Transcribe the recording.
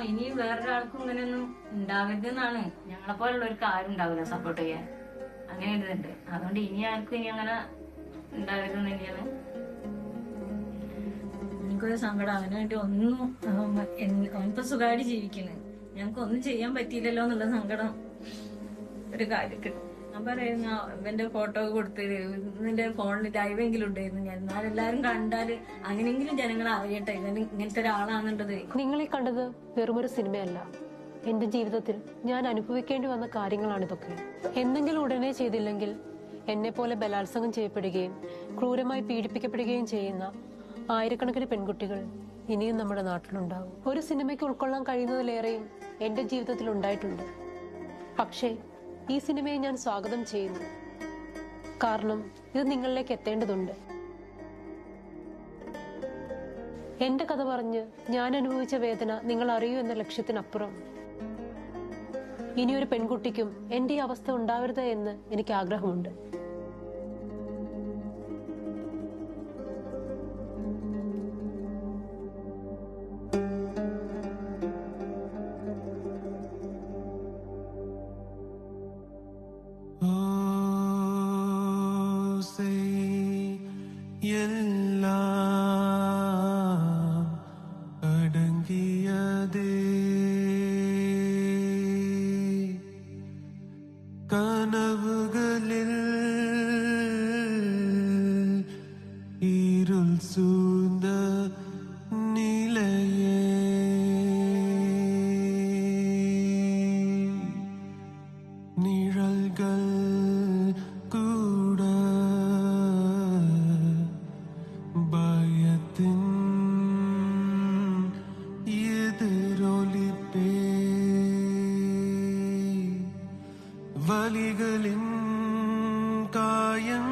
ഇനി വേറൊരാൾക്കും ഇങ്ങനെയൊന്നും ഉണ്ടാവരുതെന്നാണ്. ഞങ്ങളെപ്പോലുള്ളവർക്ക് ആരും ഉണ്ടാവില്ല സപ്പോർട്ട് ചെയ്യാൻ. അങ്ങനെ ഇതുണ്ട്. അതുകൊണ്ട് ഇനി ആർക്കും ഇനി അങ്ങനെ ഉണ്ടാവരുതെന്ന് തന്നെയാണ് എനിക്കൊരു സങ്കടം. അവന് വേണ്ടി ഒന്നും അവനിപ്പോ സുഖമായിട്ട് ജീവിക്കണ്, ഞങ്ങൾക്ക് ഒന്നും ചെയ്യാൻ പറ്റിയില്ലല്ലോ എന്നുള്ള സങ്കടം ഒരു കാര്യത്തിൽ. ഞാൻ പറയുന്ന ഇവന്റെ ഫോട്ടോ കൊടുത്ത് ഇതിന്റെ ഫോണിൽ ലൈവെങ്കിലും ഉണ്ടായിരുന്നു ഞാൻ, എന്നാൽ എല്ലാരും കണ്ടാല് അങ്ങനെയെങ്കിലും ജനങ്ങൾ അറിയട്ടെ ഇവൻ ഇങ്ങനത്തെ ഒരാളാന്നുള്ളത്. നിങ്ങളീ കണ്ടത് വെറുമൊരു സിനിമയല്ല, എന്റെ ജീവിതത്തിൽ ഞാൻ അനുഭവിക്കേണ്ടി വന്ന കാര്യങ്ങളാണിതൊക്കെ. എന്തെങ്കിലും ഉടനെ ചെയ്തില്ലെങ്കിൽ എന്നെ പോലെ ബലാത്സംഗം ചെയ്യപ്പെടുകയും ക്രൂരമായി പീഡിപ്പിക്കപ്പെടുകയും ചെയ്യുന്ന ആയിരക്കണക്കിന് പെൺകുട്ടികൾ ഇനിയും നമ്മുടെ നാട്ടിലുണ്ടാവും. ഒരു സിനിമയ്ക്ക് ഉൾക്കൊള്ളാൻ കഴിയുന്നതിലേറെയും എന്റെ ജീവിതത്തിൽ ഉണ്ടായിട്ടുണ്ട്. പക്ഷേ ഈ സിനിമയെ ഞാൻ സ്വാഗതം ചെയ്യുന്നു, കാരണം ഇത് നിങ്ങളിലേക്ക് എത്തേണ്ടതുണ്ട്. എന്റെ കഥ പറഞ്ഞ് ഞാൻ അനുഭവിച്ച വേദന നിങ്ങൾ അറിയൂ എന്ന ലക്ഷ്യത്തിനപ്പുറം ഇനിയൊരു പെൺകുട്ടിക്കും എന്റെ ഈ അവസ്ഥ ഉണ്ടാവരുത് എന്ന് എനിക്ക് ആഗ്രഹമുണ്ട്. കനവുകളിൽ ഇരുൾ സൂഴ്ന്ന നിലയേ നിഴൽകൾ കൂട ഭയത്തിൻ എതിരൊലിപ്പേ വലികളിൻ കായം